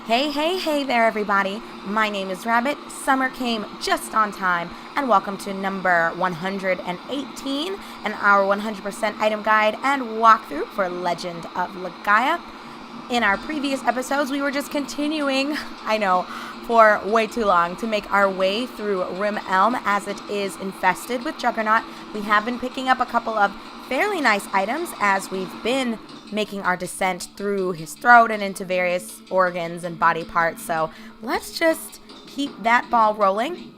Hey there, everybody. My name is Rabbit. Summer came just on time, and welcome to number 118 and our 100% item guide and walkthrough for Legend of Legaia. In our previous episodes, we were just continuing, for way too long, to make our way through Rim Elm as it is infested with Juggernaut. We have been picking up a couple of fairly nice items as we've been making our descent through his throat and into various organs and body parts. So let's just keep that ball rolling.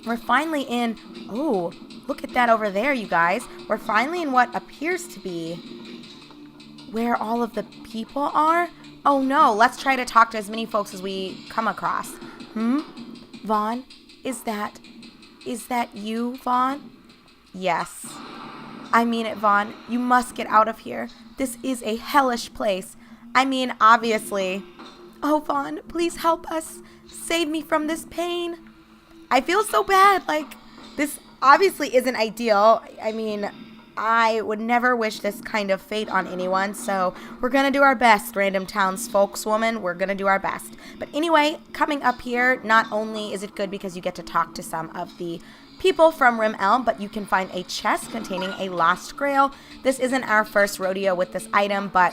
We're finally in, oh, look at that over there, you guys. We're finally in what appears to be where all of the people are. Oh no, let's try to talk to as many folks as we come across. Vaughn, is that you, Vaughn? Yes. I mean it, Vaughn. You must get out of here. This is a hellish place. I mean, obviously. Oh, Vaughn, please help us. Save me from this pain. I feel so bad. This obviously isn't ideal. I mean, I would never wish this kind of fate on anyone, so we're going to do our best, random townsfolkswoman. We're going to do our best. But anyway, coming up here, not only is it good because you get to talk to some of the people from Rim Elm, but you can find a chest containing a lost grail. This isn't our first rodeo with this item, but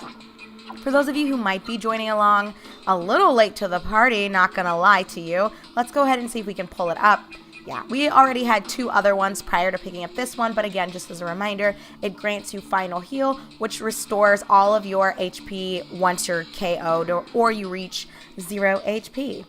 for those of you who might be joining along a little late to the party, not gonna lie to you, let's go ahead and see if we can pull it up. Yeah, we already had two other ones prior to picking up this one, but again, just as a reminder, it grants you Final Heal, which restores all of your HP once you're KO'd or you reach 0 HP.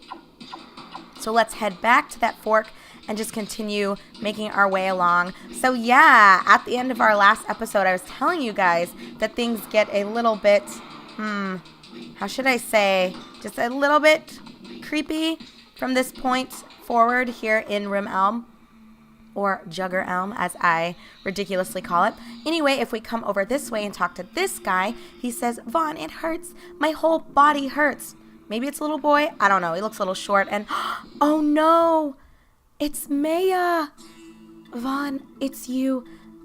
So let's head back to that fork and just continue making our way along. So yeah, at the end of our last episode, I was telling you guys that things get a little bit, how should I say, just a little bit creepy from this point forward here in Rim Elm, or Jugger Elm, as I ridiculously call it. Anyway, if we come over this way and talk to this guy, he says, Vaughn, it hurts. My whole body hurts. Maybe it's a little boy. I don't know. He looks a little short. And, oh no, it's Maya. Vaughn, it's you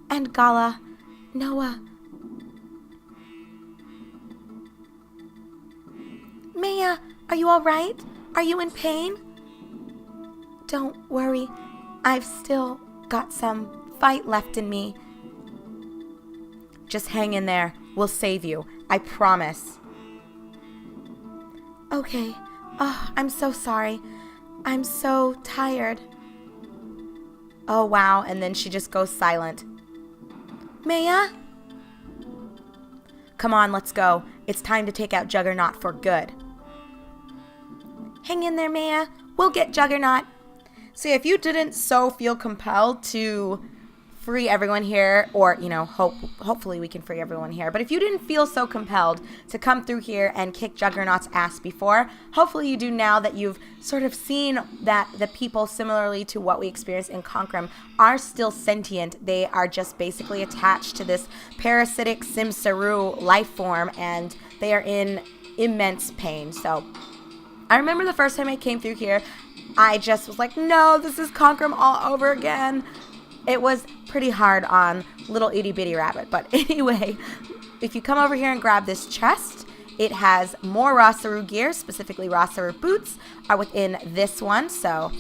and Gala. Noah. Maya, are you all right? Are you in pain? Don't worry. I've still got some fight left in me. Just hang in there. We'll save you. I promise. Okay. Oh, I'm so sorry. I'm so tired. Oh, wow. And then she just goes silent. Maya? Come on, let's go. It's time to take out Juggernaut for good. Hang in there, Maya. We'll get Juggernaut. See, if you didn't so feel compelled to free everyone here, or, hopefully we can free everyone here, but if you didn't feel so compelled to come through here and kick Juggernaut's ass before, hopefully you do now that you've sort of seen that the people, similarly to what we experienced in Conkram, are still sentient. They are just basically attached to this parasitic ra-seru life form, and they are in immense pain. So I remember the first time I came through here, I just was like, no, this is Conkram all over again. It was pretty hard on little itty bitty rabbit. But anyway, if you come over here and grab this chest, it has more ra-seru gear, specifically ra-seru boots are within this one. So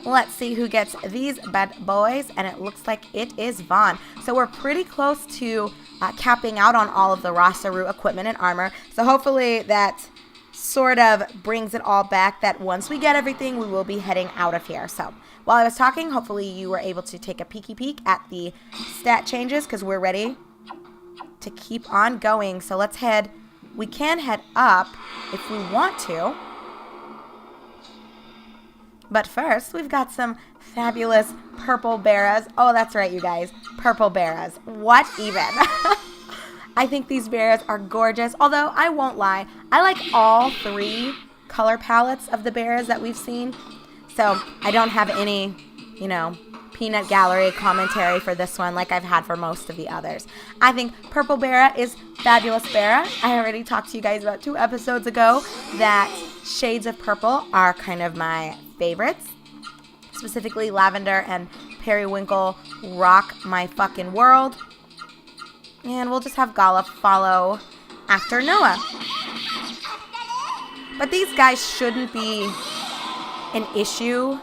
let's see who gets these bad boys. And it looks like it is Vaughn. So we're pretty close to capping out on all of the ra-seru equipment and armor. So hopefully that sort of brings it all back, that once we get everything, we will be heading out of here. So while I was talking, hopefully you were able to take a peeky peek at the stat changes, because we're ready to keep on going. So let's head. We can head up if we want to. But first, we've got some fabulous purple beras. Oh, that's right, you guys. Purple beras. What even? I think these bears are gorgeous, although I won't lie, I like all three color palettes of the bears that we've seen, so I don't have any, peanut gallery commentary for this one like I've had for most of the others. I think Purple Bera is fabulous Bera. I already talked to you guys about 2 episodes ago that shades of purple are kind of my favorites, specifically Lavender and Periwinkle rock my fucking world. And we'll just have Gala follow after Noah. But these guys shouldn't be an issue.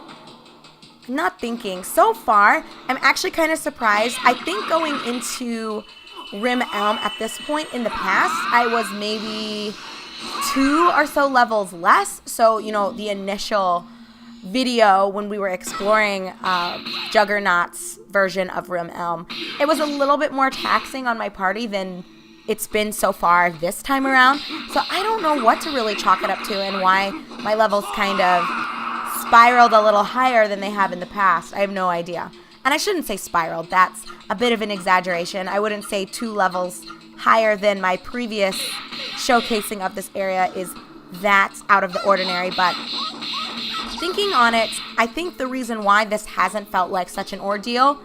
I'm not thinking. So far, I'm actually kind of surprised. I think going into Rim Elm at this point in the past, I was maybe 2 or so levels less. So, you know, the initial video when we were exploring Juggernaut's version of Rim Elm, it was a little bit more taxing on my party than it's been so far this time around. So I don't know what to really chalk it up to and why my levels kind of spiraled a little higher than they have in the past. I have no idea. And I shouldn't say spiraled. That's a bit of an exaggeration. I wouldn't say 2 levels higher than my previous showcasing of this area is that out of the ordinary. But thinking on it, I think the reason why this hasn't felt like such an ordeal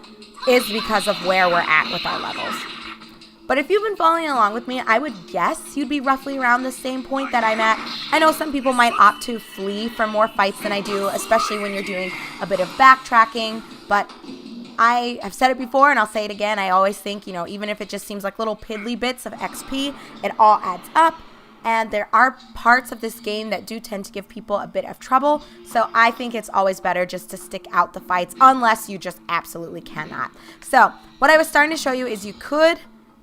is because of where we're at with our levels. But if you've been following along with me, I would guess you'd be roughly around the same point that I'm at. I know some people might opt to flee from more fights than I do, especially when you're doing a bit of backtracking. But I have said it before and I'll say it again. I always think, you know, even if it just seems like little piddly bits of XP, it all adds up. And there are parts of this game that do tend to give people a bit of trouble. So I think it's always better just to stick out the fights unless you just absolutely cannot. So what I was starting to show you is you could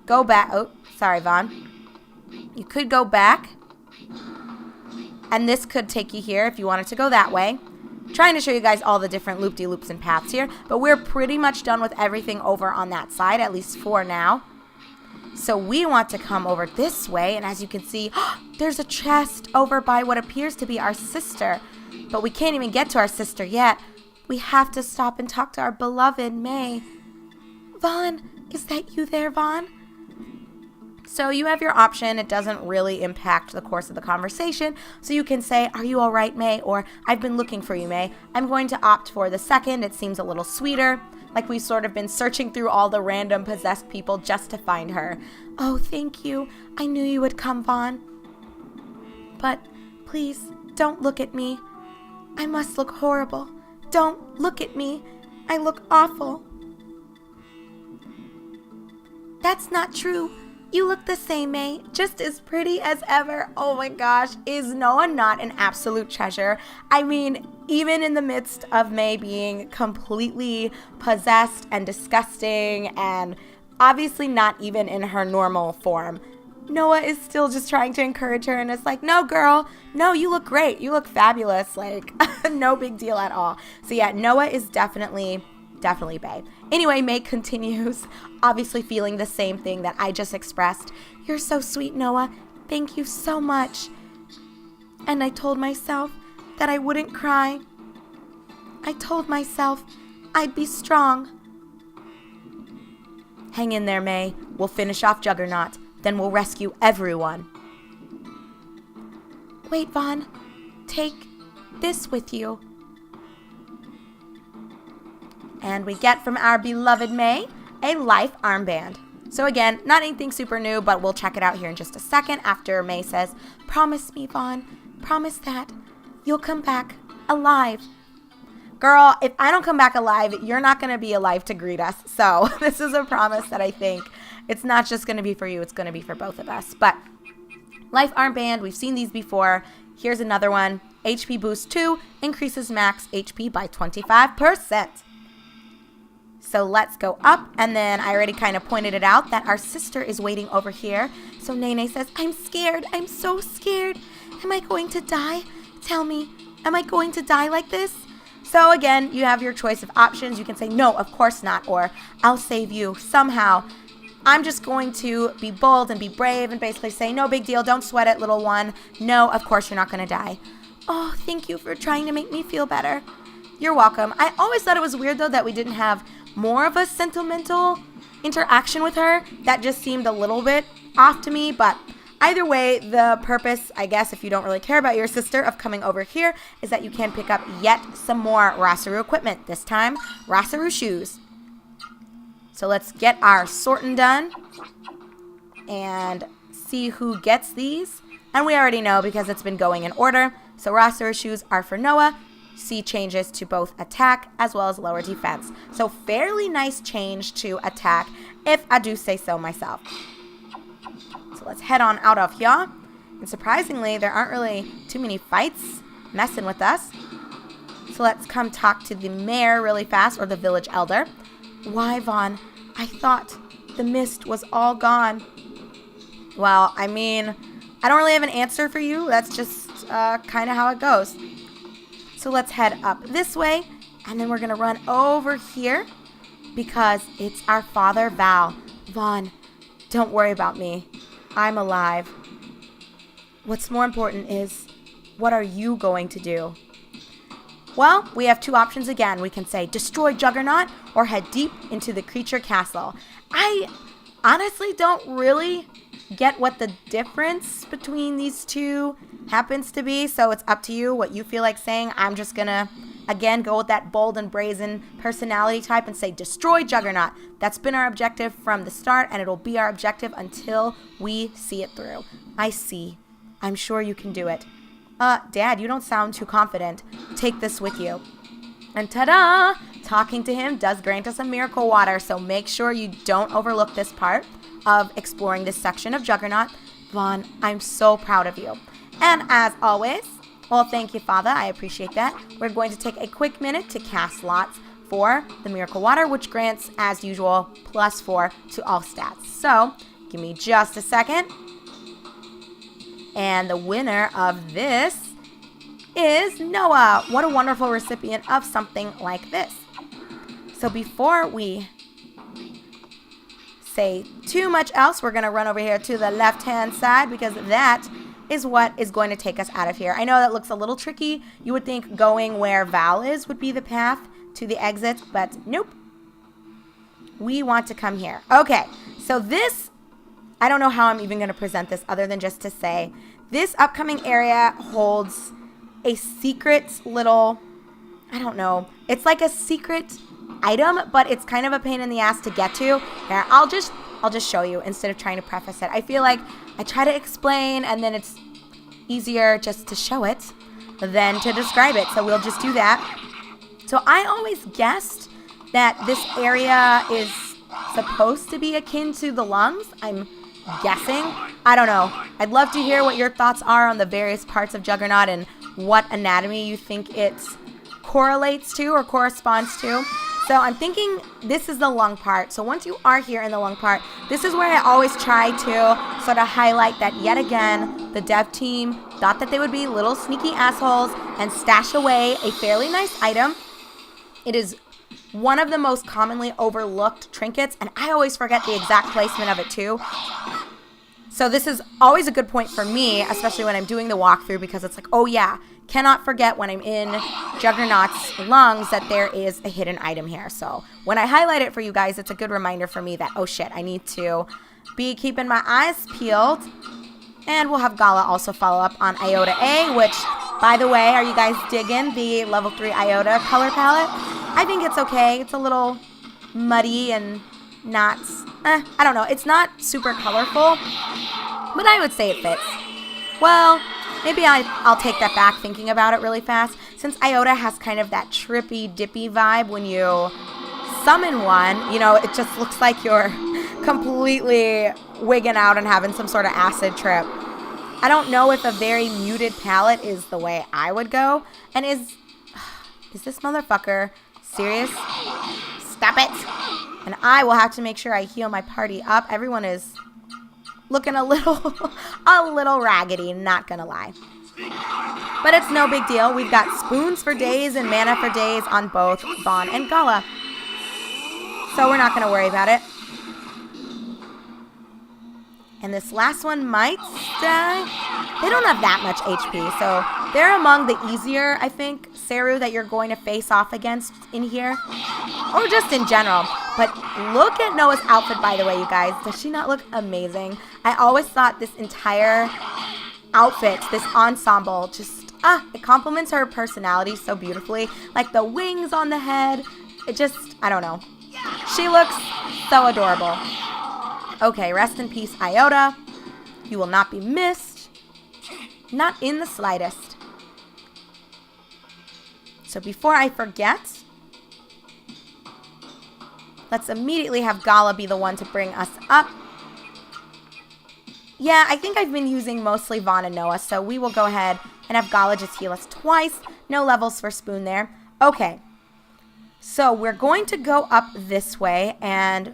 go back. Oh, sorry, Vaughn. You could go back. And this could take you here if you wanted to go that way. I'm trying to show you guys all the different loop-de-loops and paths here. But we're pretty much done with everything over on that side, at least for now. So we want to come over this way. And as you can see, there's a chest over by what appears to be our sister. But we can't even get to our sister yet. We have to stop and talk to our beloved May. Vaughn, is that you there, Vaughn? So you have your option. It doesn't really impact the course of the conversation. So you can say, "Are you all right, May?" Or "I've been looking for you, May." I'm going to opt for the second. It seems a little sweeter. Like we've sort of been searching through all the random possessed people just to find her. "Oh, thank you. I knew you would come, Vaughn. But please, don't look at me. I must look horrible. Don't look at me. I look awful." "That's not true. You look the same, May, just as pretty as ever." Oh my gosh, is Noah not an absolute treasure? I mean, even in the midst of May being completely possessed and disgusting and obviously not even in her normal form, Noah is still just trying to encourage her and it's like, "No, girl, no, you look great. You look fabulous." Like, no big deal at all. So yeah, Noah is definitely bae. Anyway, May continues, obviously feeling the same thing that I just expressed. "You're so sweet, Noah. Thank you so much. And I told myself that I wouldn't cry. I told myself I'd be strong." "Hang in there, May. We'll finish off Juggernaut. Then we'll rescue everyone." "Wait, Vaughn. Take this with you." And we get from our beloved May a life armband. So again, not anything super new, but we'll check it out here in just a second after May says, "Promise me, Vaughn. Promise that you'll come back alive." Girl, if I don't come back alive, you're not going to be alive to greet us. So this is a promise that I think it's not just going to be for you, it's going to be for both of us. But life armband, we've seen these before. Here's another one. HP boost 2 increases max HP by 25%. So let's go up, and then I already kind of pointed it out that our sister is waiting over here. So Nene says, "I'm scared. I'm so scared. Am I going to die? Tell me, am I going to die like this?" So again, you have your choice of options. You can say, "No, of course not," or "I'll save you somehow." I'm just going to be bold and be brave and basically say, "No big deal. Don't sweat it, little one. No, of course you're not going to die." "Oh, thank you for trying to make me feel better." "You're welcome." I always thought it was weird, though, that we didn't have more of a sentimental interaction with her. That just seemed a little bit off to me, but either way, the purpose, I guess, if you don't really care about your sister, of coming over here is that you can pick up yet some more ra-seru equipment, this time ra-seru shoes. So let's get our sorting done and see who gets these. And we already know because it's been going in order. So ra-seru shoes are for Noah. See changes to both attack as well as lower defense. So fairly nice change to attack, if I do say so myself. So let's head on out of here. And surprisingly, there aren't really too many fights messing with us. So let's come talk to the mayor really fast, or the village elder. Why, Vaughn? I thought the mist was all gone. Well, I mean, I don't really have an answer for you. That's just kind of how it goes. So let's head up this way, and then we're going to run over here because it's our father, Val. Vaughn, don't worry about me. I'm alive. What's more important is, what are you going to do? Well, we have two options again. We can say destroy Juggernaut or head deep into the creature castle. I honestly don't really get what the difference between these two happens to be, so it's up to you what you feel like saying. I'm just gonna, again, go with that bold and brazen personality type and say destroy Juggernaut. That's been our objective from the start, and it'll be our objective until we see it through. I see. I'm sure you can do it. Dad, you don't sound too confident. Take this with you. And ta-da! Talking to him does grant us a miracle water, so make sure you don't overlook this part of exploring this section of Juggernaut. Vaughn, I'm so proud of you. And as always, well, thank you, Father. I appreciate that. We're going to take a quick minute to cast lots for the miracle water, which grants, as usual, +4 to all stats. So, give me just a second. And the winner of this is Noah. What a wonderful recipient of something like this. So before we say too much else, we're going to run over here to the left-hand side because that is what is going to take us out of here. I know that looks a little tricky. You would think going where Val is would be the path to the exit, but nope. We want to come here. Okay, so this, I don't know how I'm even going to present this other than just to say this upcoming area holds a secret little, I don't know, it's like a secret item, but it's kind of a pain in the ass to get to. Here, I'll just show you instead of trying to preface it. I feel like I try to explain and then it's easier just to show it than to describe it. So we'll just do that. So I always guessed that this area is supposed to be akin to the lungs. I'm guessing. I don't know. I'd love to hear what your thoughts are on the various parts of Juggernaut and what anatomy you think it correlates to or corresponds to. So I'm thinking this is the lung part. So once you are here in the lung part, this is where I always try to sort of highlight that yet again, the dev team thought that they would be little sneaky assholes and stash away a fairly nice item. It is one of the most commonly overlooked trinkets, and I always forget the exact placement of it too. So this is always a good point for me, especially when I'm doing the walkthrough, because it's like, oh yeah, cannot forget when I'm in Juggernaut's lungs that there is a hidden item here. So when I highlight it for you guys, it's a good reminder for me that, oh shit, I need to be keeping my eyes peeled. And we'll have Gala also follow up on Iota A, which, by the way, are you guys digging the level 3 Iota color palette? I think it's okay. It's a little muddy and not, I don't know. It's not super colorful, but I would say it fits. Well, maybe I'll take that back thinking about it really fast. Since Iota has kind of that trippy, dippy vibe when you summon one, you know, it just looks like you're completely wigging out and having some sort of acid trip. I don't know if a very muted palette is the way I would go. And is this motherfucker serious? Stop it. And I will have to make sure I heal my party up. Everyone is looking a little raggedy, not gonna lie. But it's no big deal. We've got spoons for days and mana for days on both Vaughn and Gala. So we're not gonna worry about it. And this last one might stay. They don't have that much HP, so they're among the easier, I think, Seru that you're going to face off against in here. Or just in general. But look at Noah's outfit, by the way, you guys. Does she not look amazing? I always thought this entire outfit, this ensemble, just, it complements her personality so beautifully. Like the wings on the head. It just, I don't know. She looks so adorable. Okay, rest in peace, Iota. You will not be missed. Not in the slightest. So before I forget, let's immediately have Gala be the one to bring us up. Yeah, I think I've been using mostly Vaughn and Noah, so we will go ahead and have Gala just heal us twice. No levels for Spoon there. Okay, so we're going to go up this way, and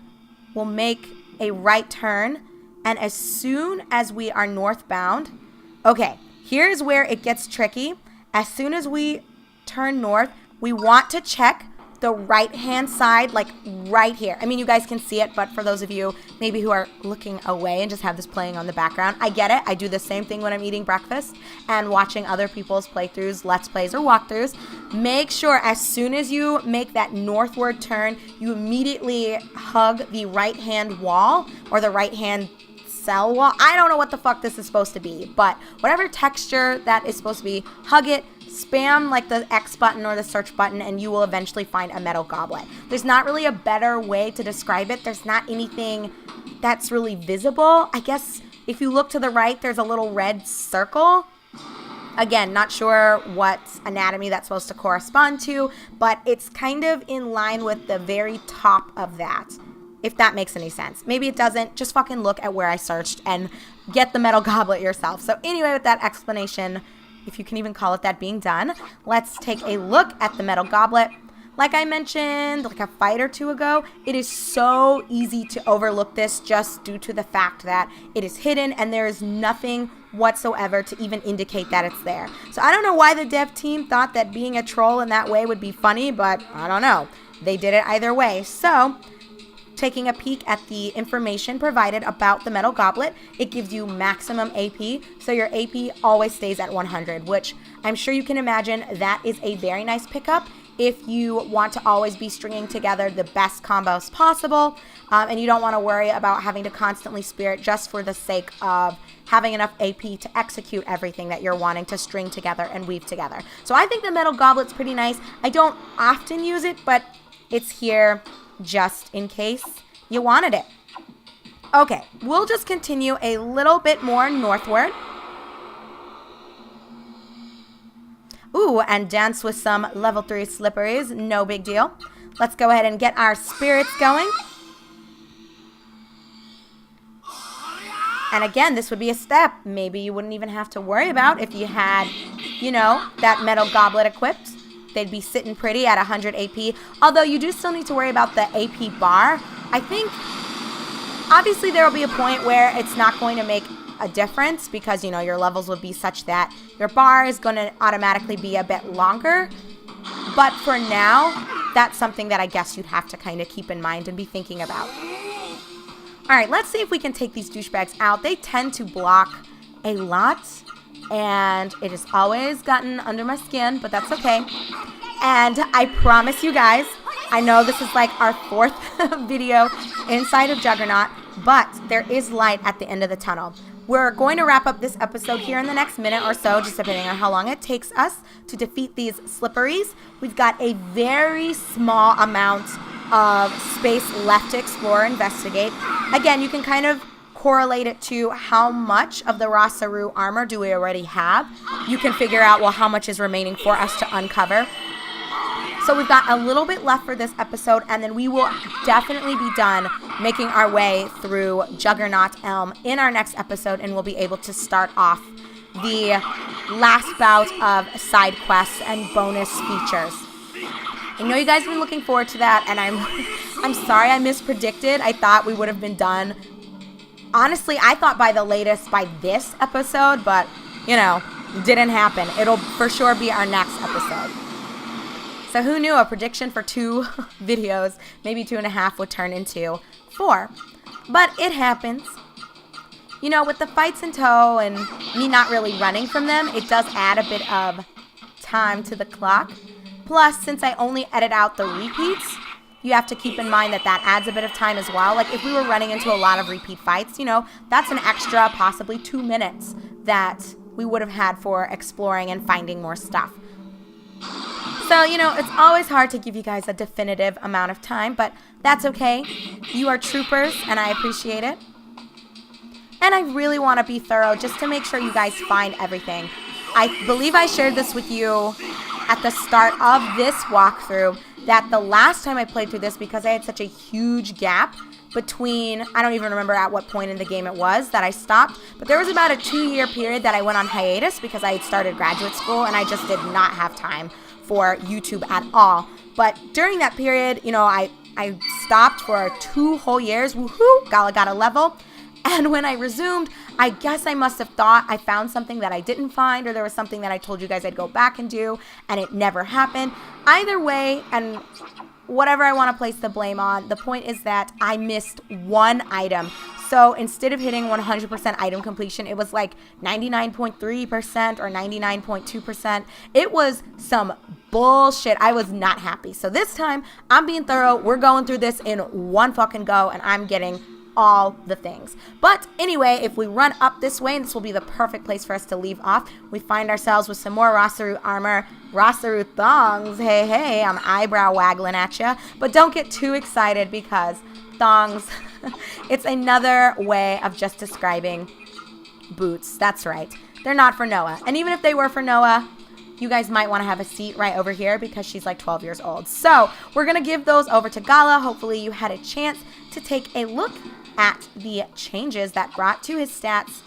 we'll make a right turn. And as soon as we are northbound, okay, here's where it gets tricky. As soon as we turn north, we want to check the right-hand side, like right here. I mean, you guys can see it, but for those of you maybe who are looking away and just have this playing on the background, I get it. I do the same thing when I'm eating breakfast and watching other people's playthroughs, let's plays, or walkthroughs. Make sure as soon as you make that northward turn, you immediately hug the right-hand wall or the right-hand cell wall. I don't know what the fuck this is supposed to be, but whatever texture that is supposed to be, hug it. Spam like the X button or the search button, and you will eventually find a metal goblet. There's not really a better way to describe it. There's not anything that's really visible. I guess if you look to the right, there's a little red circle. Again, not sure what anatomy that's supposed to correspond to, but it's kind of in line with the very top of that, if that makes any sense. Maybe it doesn't. Just fucking look at where I searched and get the metal goblet yourself. So anyway, with that explanation, if you can even call it that, being done, let's take a look at the metal goblet. Like I mentioned like a fight or two ago, it is so easy to overlook this just due to the fact that it is hidden and there is nothing whatsoever to even indicate that it's there. So I don't know why the dev team thought that being a troll in that way would be funny, but I don't know. They did it either way. So taking a peek at the information provided about the metal goblet, it gives you maximum AP, so your AP always stays at 100, which I'm sure you can imagine that is a very nice pickup if you want to always be stringing together the best combos possible, and you don't want to worry about having to constantly spirit just for the sake of having enough AP to execute everything that you're wanting to string together and weave together. So I think the metal goblet's pretty nice. I don't often use it, but it's here just in case you wanted it. Okay, we'll just continue a little bit more northward. Ooh, and dance with some level 3 slipperies, no big deal. Let's go ahead and get our spirits going. And again, this would be a step maybe you wouldn't even have to worry about if you had, you know, that metal goblet equipped. They'd be sitting pretty at 100 AP, although you do still need to worry about the AP bar. I think, obviously, there will be a point where it's not going to make a difference because, you know, your levels would be such that your bar is going to automatically be a bit longer. But for now, that's something that I guess you'd have to kind of keep in mind and be thinking about. All right, let's see if we can take these douchebags out. They tend to block a lot, and it has always gotten under my skin, but that's okay. And I promise you guys, I know this is like our 4th video inside of Juggernaut, but there is light at the end of the tunnel. We're going to wrap up this episode here in the next minute or so, just depending on how long it takes us to defeat these slipperies. We've got a very small amount of space left to explore and investigate. Again, you can kind of correlate it to how much of the ra-seru armor do we already have. You can figure out, well, how much is remaining for us to uncover. So we've got a little bit left for this episode, and then we will definitely be done making our way through Juggernaut Elm in our next episode, and we'll be able to start off the last bout of side quests and bonus features. I know you guys have been looking forward to that, and I'm sorry I mispredicted. I thought we would have been done. Honestly, I thought by this episode, but, you know, didn't happen. It'll for sure be our next episode. So who knew a prediction for 2 videos, maybe 2.5, would turn into 4. But it happens. You know, with the fights in tow and me not really running from them, it does add a bit of time to the clock. Plus, since I only edit out the repeats, you have to keep in mind that that adds a bit of time as well. Like if we were running into a lot of repeat fights, you know, that's an extra possibly 2 minutes that we would have had for exploring and finding more stuff. So, you know, it's always hard to give you guys a definitive amount of time, but that's okay. You are troopers, and I appreciate it. And I really want to be thorough just to make sure you guys find everything. I believe I shared this with you at the start of this walkthrough, that the last time I played through this, because I had such a huge gap between, I don't even remember at what point in the game it was that I stopped, but there was about a 2-year period that I went on hiatus because I had started graduate school and I just did not have time for YouTube at all. But during that period, you know, I stopped for 2 whole years. Woohoo! Got a level. And when I resumed, I guess I must have thought I found something that I didn't find, or there was something that I told you guys I'd go back and do, and it never happened. Either way, and whatever I want to place the blame on, the point is that I missed one item. So instead of hitting 100% item completion, it was like 99.3% or 99.2%. It was some bullshit. I was not happy. So this time, I'm being thorough. We're going through this in one fucking go, and I'm getting all the things. But anyway, if we run up this way, and this will be the perfect place for us to leave off, we find ourselves with some more ra-seru armor, ra-seru thongs. Hey, I'm eyebrow waggling at you. But don't get too excited because thongs, it's another way of just describing boots. That's right. They're not for Noah. And even if they were for Noah, you guys might want to have a seat right over here because she's like 12 years old. So we're going to give those over to Gala. Hopefully you had a chance to take a look at the changes that brought to his stats,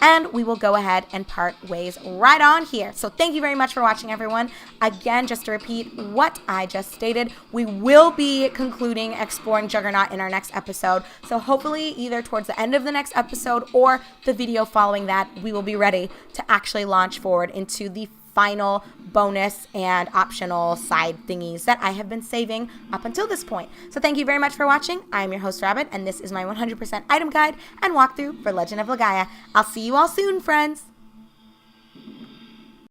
and we will go ahead and part ways right on here. So thank you very much for watching, everyone. Again, just to repeat what I just stated, we will be concluding exploring Juggernaut in our next episode. So hopefully either towards the end of the next episode or the video following that, we will be ready to actually launch forward into the final bonus and optional side thingies that I have been saving up until this point. So thank you very much for watching. I am your host, Rabbit, and this is my 100% item guide and walkthrough for Legend of Legaia. I'll see you all soon, friends.